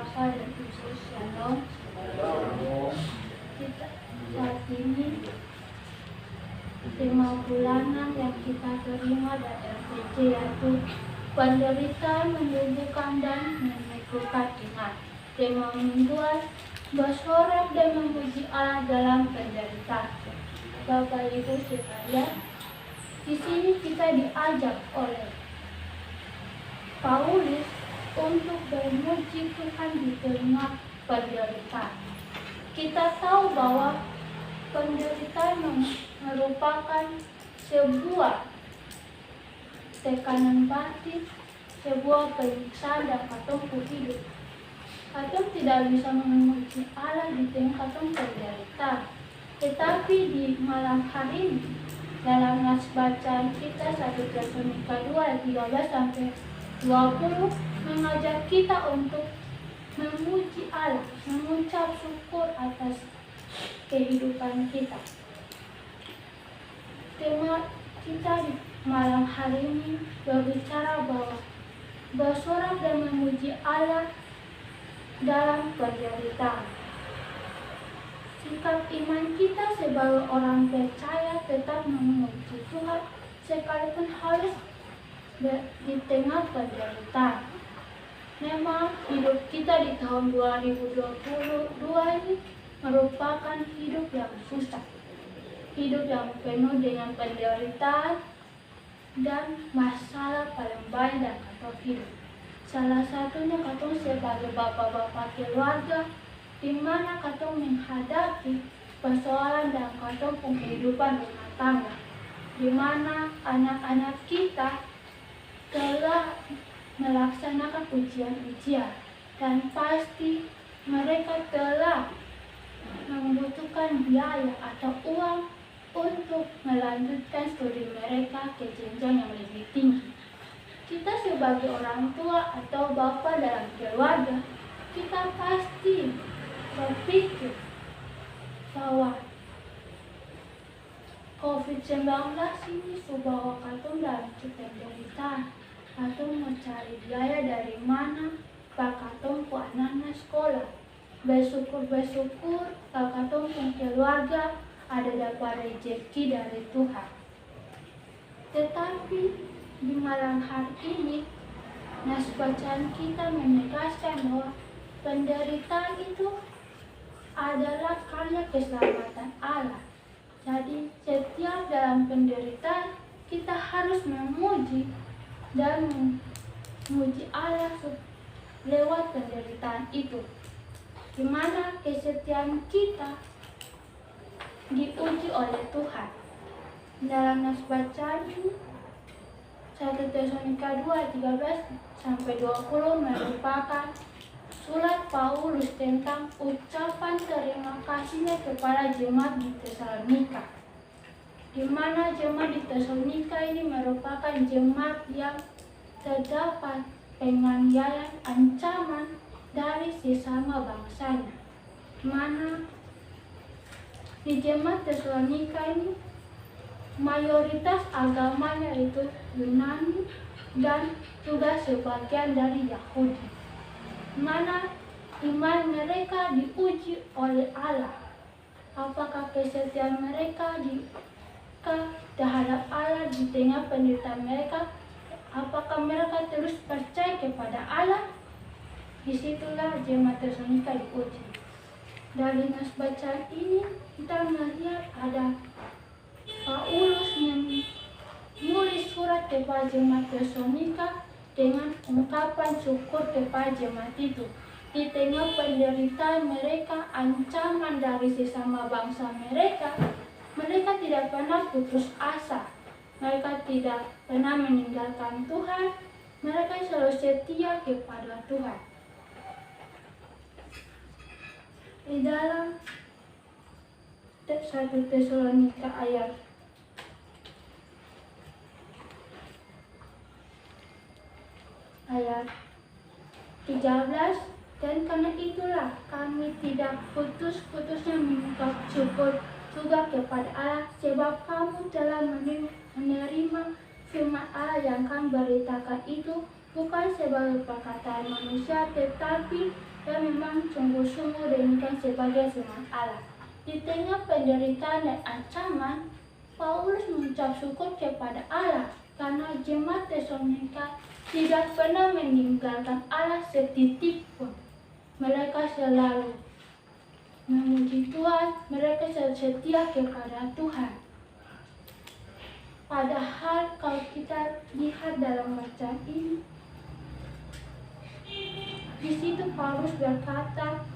Bapak dan Ibu Shalom. Kita saat ini tema bulanan yang kita terima dari LPJ yaitu penderitaan menyembuhkan dan meneguhkan iman. Tema mingguan bersorak dan memuji Allah dalam penderitaan. Bapak Ibu sekalian, di sini kita diajak oleh Paulus untuk memuji Tuhan di tengah penderitaan. Kita tahu bahwa penderitaan merupakan sebuah tekanan batin, sebuah penyiksaan dan katong hidup. Katong tidak bisa memuji Allah di tengah katong penderitaan. Tetapi di malam hari ini, dalam nas bacaan kita 1 Tesalonika 2 ayat 13 sampai 20 mengajak kita untuk memuji Allah, mengucap syukur atas kehidupan kita. Tema kita di malam hari ini berbicara bahwa bersorak dan memuji Allah dalam penderitaan. Sikap iman kita sebagai orang percaya tetap memuji Tuhan sekalipun harus di tengah penderitaan. Memang hidup kita di tahun 2022 ini merupakan hidup yang susah, hidup yang penuh dengan penderitaan dan masalah paling banyak dalam katong hidup. Salah satunya katong sebagai bapak-bapak keluarga, di mana katong menghadapi persoalan dalam katong kehidupan rumah tangga, di mana anak-anak kita telah melaksanakan ujian-ujian dan pasti mereka telah membutuhkan biaya atau uang untuk melanjutkan studi mereka ke jenjang yang lebih tinggi. Kita sebagai orang tua atau bapak dalam keluarga, kita pasti berpikir bahwa COVID-19 ini membawa katong dalam penderitaan. Katong mau cari biaya dari mana pak katong ku anak-anak sekolah. Bersyukur kalau katong pun keluarga ada dapat rezeki dari Tuhan. Tetapi di malam hari ini nas bacaan kita menegaskan bahwa penderitaan itu adalah karya keselamatan Allah. Jadi setiap dalam penderitaan kita harus memuji dan memuji Allah lewat penderitaan itu, di mana kesetiaan kita diuji oleh Tuhan. Dalam nas bacaan ini 1 Tesalonika 2 13 sampai 20 merupakan surat Paulus tentang ucapan terima kasihnya kepada jemaat di Tesalonika, di mana jemaat di Tesalonika ini merupakan jemaat yang terdapat penganiayaan, ancaman dari sesama bangsanya, mana di jemaat Tesalonika ini mayoritas agamanya itu Yunani dan juga sebagian dari Yahudi, mana iman mereka diuji oleh Allah. Apakah kesetiaan mereka terhadap Allah di tengah penderitaan mereka? Apakah mereka terus percaya kepada Allah? Disitulah jemaat Tesalonika diuji. Dari nas bacaan ini kita melihat ada Paulus menulis surat kepada jemaat Tesalonika dengan ungkapan syukur kepada jemaat itu. Di tengah penderitaan mereka, ancaman dari sesama bangsa mereka, mereka tidak pernah putus asa. Mereka tidak pernah meninggalkan Tuhan. Mereka selalu setia kepada Tuhan. Di dalam 1 Tesalonika ayat 13, dan karena itulah kami tidak putus-putusnya mengucap syukur juga kepada Allah, sebab kamu telah menerima firman Allah yang kami beritakan itu bukan sebagai perkataan manusia, tetapi dan memang sungguh-sungguh demikian sebagai firman Allah. Di tengah penderitaan dan ancaman, Paulus mengucap syukur kepada Allah karena jemaat Tesalonika tidak pernah meninggalkan Allah setitik pun. Mereka selalu memuji Tuhan, mereka selalu setia kepada Tuhan. Padahal kalau kita lihat dalam bacaan ini, di situ Paulus berkata,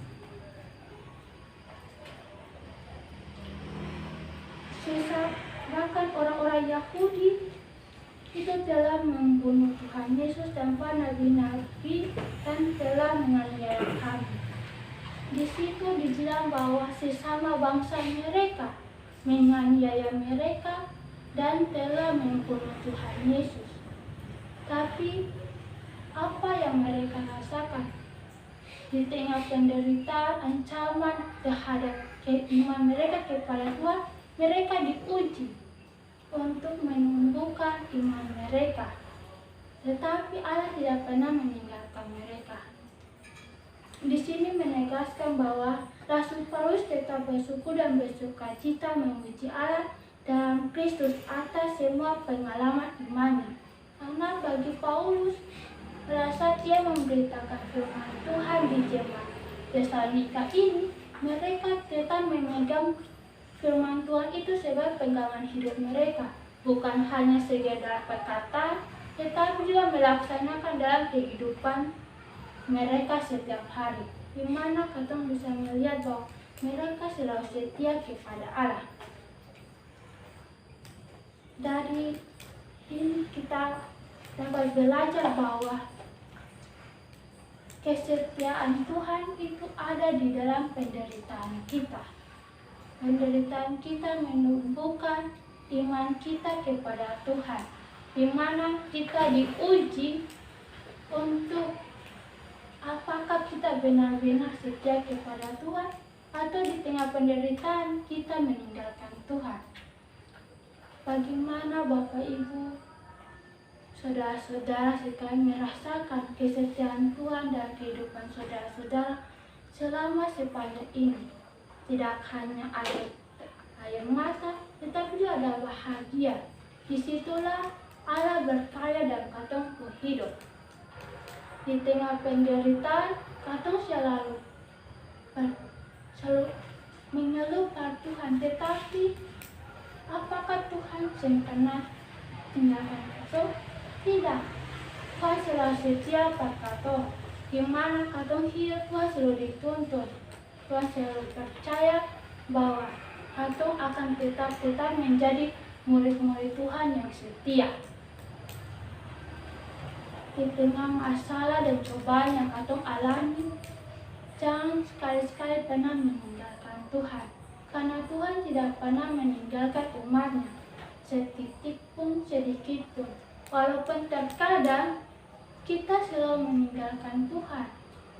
bahkan orang-orang Yahudi itu telah membunuh Tuhan Yesus tanpa nabi-nabi dan telah menganiaya kami. Di situ dibilang bahwa sesama bangsa mereka menganiaya mereka dan telah membunuh Tuhan Yesus. Tapi apa yang mereka rasakan? Di tengah penderitaan, ancaman terhadap keimanan mereka kepada Tuhan, mereka diuji untuk menumbuhkan iman mereka. Tetapi Allah tidak pernah meninggalkan mereka. Di sini menegaskan bahwa Rasul Paulus tetap bersyukur dan bersukacita memuji Allah dalam Kristus atas semua pengalaman imannya. Karena bagi Paulus, pada dia memberitakan firman Tuhan di jemaat Tesalonika ini, mereka tetap memegang firman Tuhan itu sebagai pegangan hidup mereka, bukan hanya sekedar perkataan, tetapi juga melaksanakan dalam kehidupan mereka setiap hari, di mana kita bisa melihat bahwa mereka selalu setia kepada Allah. Dari ini kita dapat belajar bahwa kesetiaan Tuhan itu ada di dalam penderitaan kita. Penderitaan kita menumbuhkan iman kita kepada Tuhan, di mana kita diuji untuk apakah kita benar-benar setia kepada Tuhan atau di tengah penderitaan kita meninggalkan Tuhan. Bagaimana Bapak Ibu, saudara-saudara sekalian merasakan kesetiaan Tuhan dalam kehidupan saudara-saudara selama sepanjang ini? Tidak hanya ada air mata, tetapi juga ada bahagia. Disitulah Allah berkarya dalam katong hidup. Di tengah penderitaan, katong selalu mengeluh pada Tuhan, tetapi apakah Tuhan pernah tinggalkan katong? Tidak. Tuhan selalu setia pada katong. Di mana katong hidup, Tuhan selalu dituntun. Tuhan selalu percaya bahwa katong akan tetap menjadi murid-murid Tuhan yang setia. Di tengah masalah dan cobaan yang katong alami, jangan sekali-sekali pernah meninggalkan Tuhan. Karena Tuhan tidak pernah meninggalkan umatnya, setitik pun, sedikit pun. Walaupun terkadang kita selalu meninggalkan Tuhan,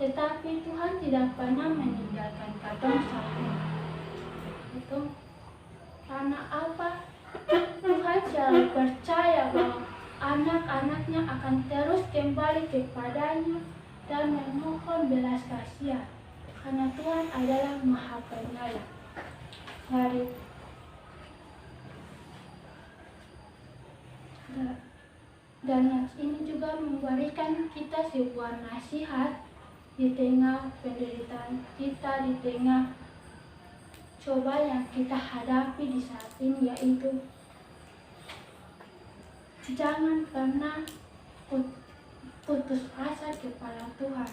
tetapi Tuhan tidak pernah meninggalkan katong satu. Itu karena apa? Tuhan selalu percaya bahwa anak-anaknya akan terus kembali kepadanya dan memohon belas kasihan. Karena Tuhan adalah Maha Penyayang. Dan ini juga memberikan kita sebuah nasihat di tengah penderitaan kita, di tengah coba yang kita hadapi di saat ini, yaitu jangan pernah putus asa kepada Tuhan.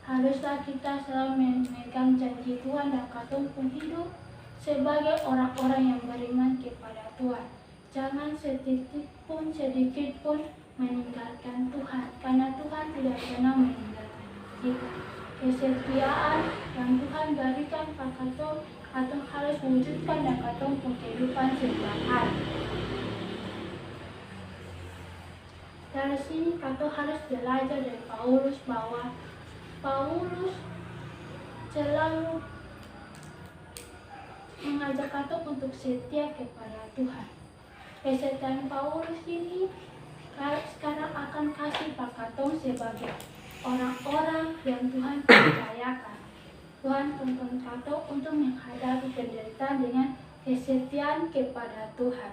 Haruslah kita selalu memegang janji Tuhan dan katong pun hidup sebagai orang-orang yang beriman kepada Tuhan. Jangan setitik pun, sedikit pun meninggalkan Tuhan, karena Tuhan tidak pernah meninggalkan kita. Kesetiaan yang Tuhan berikan pada katong harus wujudkan dan katong pun kehidupan setiap hari. Dari sini katong harus belajar dari Paulus bahwa Paulus selalu mengajak katong untuk setia kepada Tuhan. Kesetiaan Paulus ini sekarang akan kasih pak katong sebagai orang-orang yang Tuhan percayakan. Tuhan tuntun katong untuk menghadapi penderitaan dengan kesetiaan kepada Tuhan.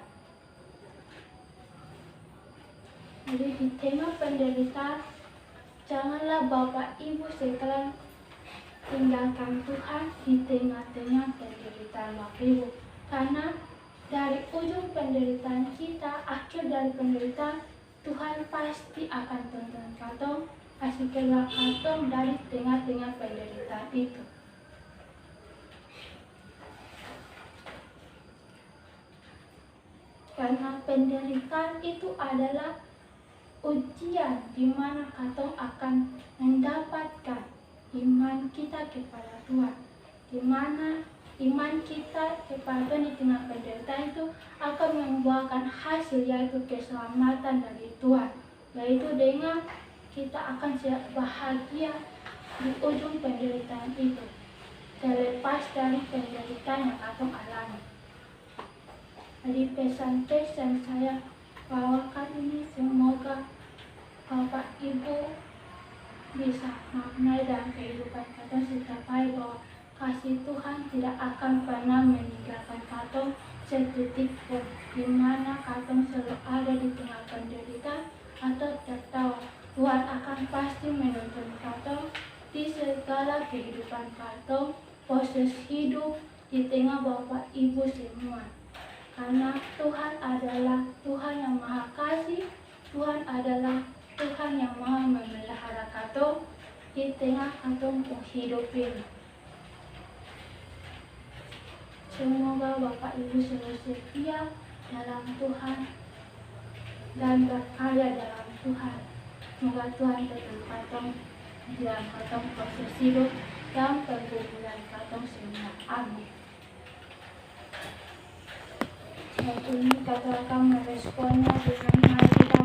Jadi di tengah penderitaan, janganlah Bapak Ibu sekalian tinggalkan Tuhan di tengah-tengah penderitaan Bapak Ibu. Karena dari ujung penderitaan kita, akhir dari penderitaan, Tuhan pasti akan tuntun katong, kasih keluar katong dari tengah-tengah penderitaan itu. Karena penderitaan itu adalah ujian di mana katong akan mendapatkan iman kita kepada Tuhan. Di mana iman kita kepada Tuhan di tengah penderitaan itu akan membuahkan hasil, yaitu keselamatan dari Tuhan. Yaitu dengan kita akan bahagia di ujung penderitaan itu, terlepas dari penderitaan yang katong alami. Jadi pesan-pesan saya bawakan ini semoga Bapak Ibu bisa maknai dalam kehidupan katong, supaya bahwa kasih Tuhan tidak akan pernah meninggalkan katong sedetik pun, di mana katong selalu ada di tengah penderitaan atau tertawa. Tuhan akan pasti menuntun katong di segala kehidupan katong, proses hidup di tengah Bapak Ibu semua. Karena Tuhan adalah Tuhan yang Maha Kasih, Tuhan adalah Tuhan yang Maha memelihara katong di tengah katong hidup ini. Semoga Bapak Ibu selalu setia dalam Tuhan dan berkarya dalam Tuhan. Semoga Tuhan tetap katong dalam katong proses hidup dan pergumulan katong semua. Amin. Ini katakan meresponnya dengan mari kita